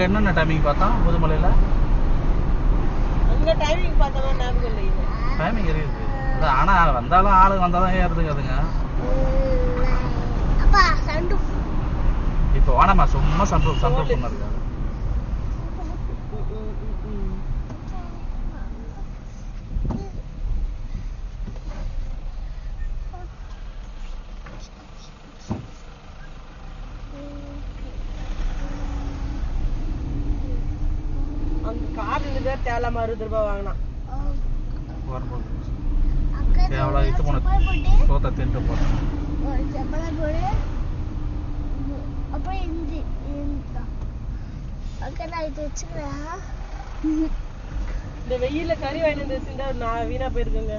அங்கே என்னென்ன டைமிங் பார்த்தோம் முதுமலையில்? அங்கே டைமிங் பார்த்தோம்னா ஞாபகம் இல்லை. டைமிங் இருக்குது. ஆனால் வந்தாலும் ஆளுங்க வந்தாலும் ஏறுதுங்க அதுங்க. இப்போ வேணாமா சும்மா சன்ரூஃப் ஒன்று இருக்கு. அந்த கார் இருந்து தேவையில்லாம 60 ரூபாய் வாங்கினா வரும்போது எவ்வளோ இது போன சோத்தை தின்ட்டு போகிறேன். இந்த வெயில்ல கறி வாங்கிட்டு வந்து வச்சுட்டா நான் வீணா போயிருக்கேங்க.